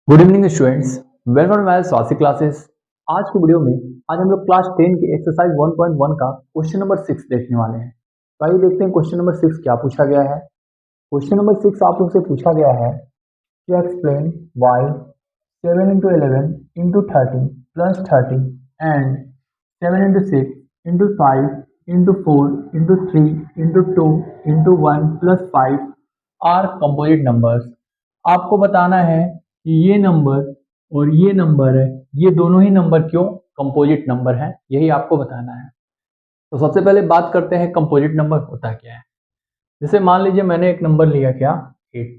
Good evening students, welcome to my Swasi classes. आज की video में आज हम लोग क्लास 10 की एक्सरसाइज 1.1 का क्वेश्चन नंबर 6 देखने वाले हैं। तो आइए देखते हैं क्वेश्चन नंबर 6 क्या पूछा गया है। क्वेश्चन नंबर 6 आप लोग से पूछा गया है कि explain why 7 into 11 into 30 plus 30 and 7 into 6 into 5 into 4 into 3 into 2 into 1 plus 5 are composite numbers. आपको बताना है कि ये नंबर और ये नंबर है, ये दोनों ही नंबर क्यों कंपोजिट नंबर हैं, यही आपको बताना है। तो सबसे पहले बात करते हैं कंपोजिट नंबर होता क्या है। जैसे मान लीजिए मैंने एक नंबर लिया क्या 8।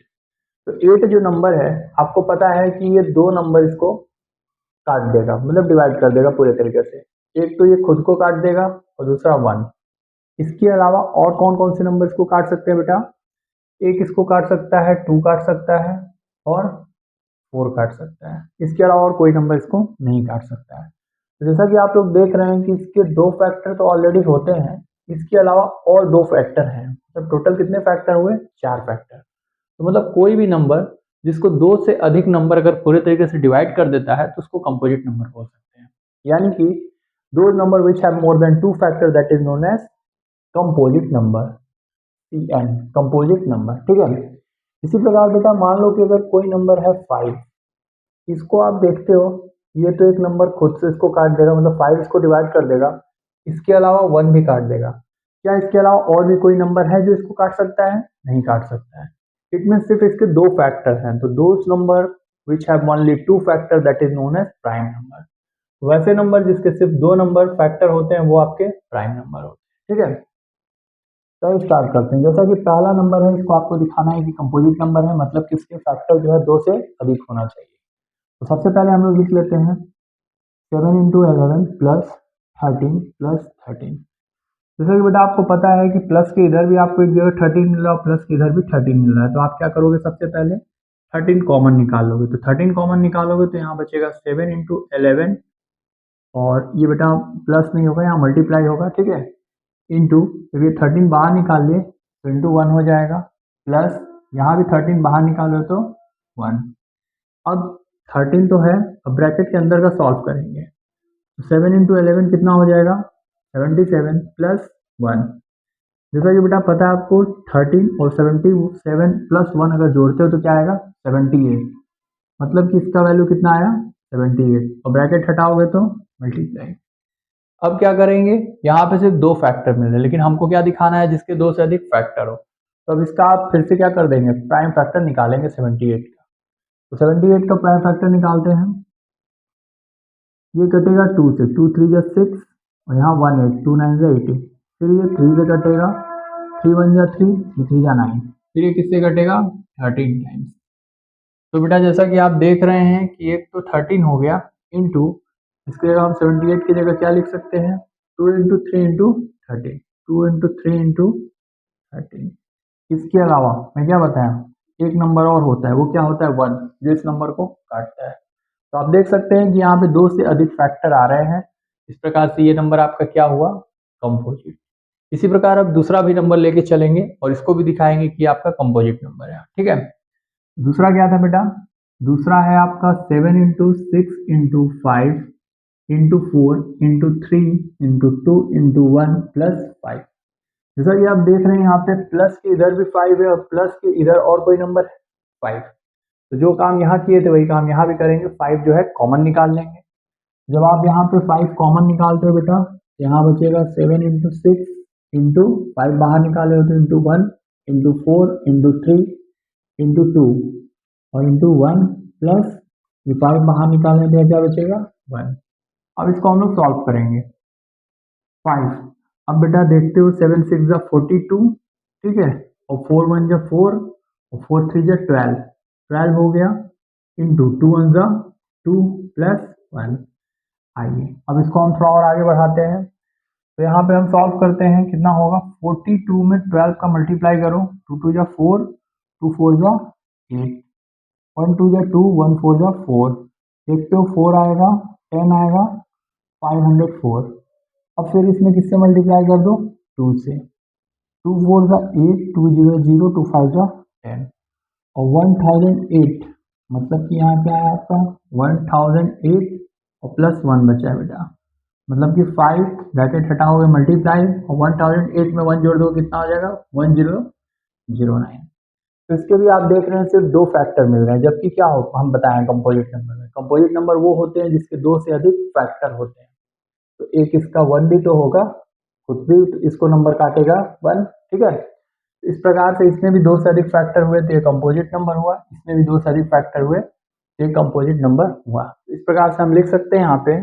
तो 8 जो नंबर है, आपको पता है कि ये दो नंबर इसको काट देगा, मतलब डिवाइड कर देगा पूरे तरीके से। एक तो ये खुद को काट देगा और दूसरा 1। इसके अलावा और कौन कौन से नंबर इसको काट सकते हैं बेटा? एक इसको काट सकता है, 2 काट सकता है और 4 काट सकता है। इसके अलावा और कोई नंबर इसको नहीं काट सकता है। तो जैसा कि आप लोग देख रहे हैं कि इसके दो फैक्टर तो ऑलरेडी होते हैं, इसके अलावा और दो फैक्टर हैं। तो टोटल कितने फैक्टर हुए? 4 फैक्टर। तो मतलब कोई भी नंबर जिसको दो से अधिक नंबर अगर पूरे तरीके से डिवाइड कर देता है तो उसको कंपोजिट नंबर बोल सकते हैं। यानी कि दो number which have more than 2 factor that is known as composite number, CN, composite number. ठीक है। इसी प्रकार बेटा मान लो कि अगर कोई नंबर है 5, इसको आप देखते हो, ये तो एक नंबर खुद से इसको काट देगा, मतलब 5 इसको डिवाइड कर देगा। इसके अलावा 1 भी काट देगा। क्या इसके अलावा और भी कोई नंबर है जो इसको काट सकता है? नहीं काट सकता है। इट मीन सिर्फ इसके दो फैक्टर हैं, तो those number which have only 2 factor that is known as prime number. वैसे नंबर जिसके सिर्फ दो नंबर फैक्टर होते हैं वो आपके प्राइम नंबर होते हैं। ठीक है। तो स्टार्ट करते हैं। जैसा कि पहला नंबर है, इसको आपको दिखाना है कि कंपोजिट नंबर है, मतलब कि इसके फैक्टर जो है 2 से अधिक होना चाहिए। तो सबसे पहले हम लोग लिख लेते हैं 7 into 11 प्लस 13 प्लस 13। जैसे कि बेटा आपको पता है कि प्लस के इधर भी आपको एक जगह 13 मिल रहा है और प्लस के इधर भी 13 मिल रहा है। तो आप क्या करोगे? सबसे पहले 13 कॉमन निकालोगे। तो 13 कॉमन निकालोगे तो यहाँ बचेगा 7 into 11 और ये बेटा प्लस नहीं होगा, यहाँ मल्टीप्लाई होगा। ठीक है। इंटू, जब ये 13 बाहर निकाल लिए तो इंटू 1 हो जाएगा, प्लस यहाँ भी 13 बाहर निकालो तो 1। अब 13 तो है, अब ब्रैकेट के अंदर का सॉल्व करेंगे। तो 7 into 11 कितना हो जाएगा? 77 प्लस 1। जैसा कि बेटा पता है आपको 13 और 77 प्लस 1 अगर जोड़ते हो तो क्या आएगा? 78। मतलब कि इसका वैल्यू कितना आया? 78। और ब्रैकेट हटाओगे तो मल्टीप्लाई। अब क्या करेंगे? यहाँ पे सिर्फ दो फैक्टर मिल रहे हैं, लेकिन हमको क्या दिखाना है? जिसके दो से अधिक फैक्टर हो। तो अब इसका आप फिर से क्या कर देंगे? प्राइम फैक्टर निकालेंगे 78 का। तो 78 का प्राइम फैक्टर निकालते हैं। ये कटेगा 2 से, 2 3 जा 6 और यहाँ 1 8, 2 9 जा 18। फिर ये 3 से कटेगा, 3 1 जा 3, 3 जा 9। फिर ये किससे कटेगा? 13 टाइम्स। तो बेटा जैसा कि आप देख रहे हैं कि एक तो 13 हो गया, इंटू इसके जगह हम 78 की जगह क्या लिख सकते हैं? 2 इंटू 3 इंटू 13, 2 इंटू 3 इंटू 13। इसके अलावा मैं क्या बताया, एक नंबर और होता है, वो क्या होता है? 1, जो इस नंबर को काटता है। तो आप देख सकते हैं कि यहाँ पे दो से अधिक फैक्टर आ रहे हैं। इस प्रकार से ये नंबर आपका क्या हुआ? कंपोजिट। इसी प्रकार अब दूसरा भी नंबर लेके चलेंगे और इसको भी दिखाएंगे कि आपका कंपोजिट नंबर है। ठीक है। दूसरा क्या था बेटा? दूसरा है आपका 7 into 6 into 5 into 4 into 3 into 2 into 1 plus 5। जैसा कि आप देख रहे हैं यहाँ पे प्लस के इधर भी 5 है और प्लस के इधर और कोई नंबर है 5। तो जो काम यहाँ किए थे वही काम यहाँ भी करेंगे। 5 जो है कॉमन निकाल लेंगे। जब आप यहाँ पे 5 कॉमन निकालते हो बेटा, यहाँ बचेगा 7 इंटू 6 इंटू 5 बाहर निकाले हो तो इंटू 1 इंटू 4 इंटू 3 इंटू 2 और इंटू 1 प्लस ये 5 बाहर निकालने तो क्या बचेगा? 1। अब इसको हम लोग सॉल्व करेंगे। 5, अब बेटा देखते हो 7 6 जा 42, ठीक है, और 4 1 जा 4 और 4 3 जा 12, 12 हो गया, इंटू 2 1 जा 2 प्लस 1। आइए अब इसको हम थोड़ा और आगे बढ़ाते हैं। तो यहाँ पे हम सॉल्व करते हैं, कितना होगा? 42 में 12 का मल्टीप्लाई करो, 2 2 जा 4, 2 4 जा 8, 1 2 जा 2, 1 4 जा 4। देखते हो 4 आएगा, 10 आएगा, 504। अब फिर इसमें किससे मल्टीप्लाई कर दो? 2 से। 2 4 जा 8, 2 0 0, 2 5 जा 10 और 1008 मतलब कि यहाँ क्या है आपका 1008 और प्लस 1 बचा है बेटा, मतलब कि 5 ब्रैकेट हटाओगे मल्टीप्लाई और 1008 में 1 जोड़ दो कितना हो जाएगा 1009। तो इसके भी आप देख रहे हैं सिर्फ दो फैक्टर मिल रहे हैं, जबकि क्या हो हम बताएं कंपोजिट नंबर में, कंपोजिट नंबर वो होते हैं जिसके दो से अधिक फैक्टर होते हैं। तो एक इसका 1 भी तो होगा, खुद भी तो इसको नंबर काटेगा 1, ठीक है। इस प्रकार से इसमें भी दो से अधिक फैक्टर हुए तो ये कंपोजिट नंबर हुआ, इसमें भी दो से अधिक फैक्टर हुए तो ये कंपोजिट नंबर हुआ। इस प्रकार से हम लिख सकते हैं यहाँ पे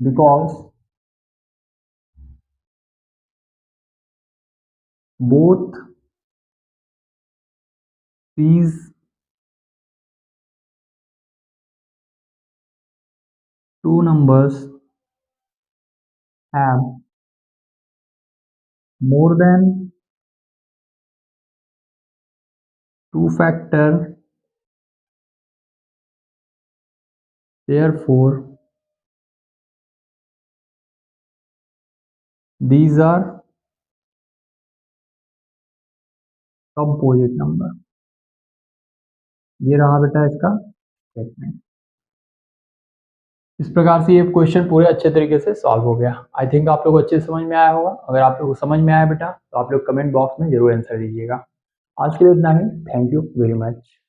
because both these two numbers have more than two factor, therefore these are composite number। ये रहा बेटा इसका स्टेटमेंट। इस प्रकार से ये क्वेश्चन पूरे अच्छे तरीके से सॉल्व हो गया। आई थिंक आप लोग को अच्छे से समझ में आया होगा। अगर आप लोग को समझ में आया बेटा तो आप लोग कमेंट बॉक्स में जरूर आंसर दीजिएगा। आज के लिए इतना ही। Thank you very much.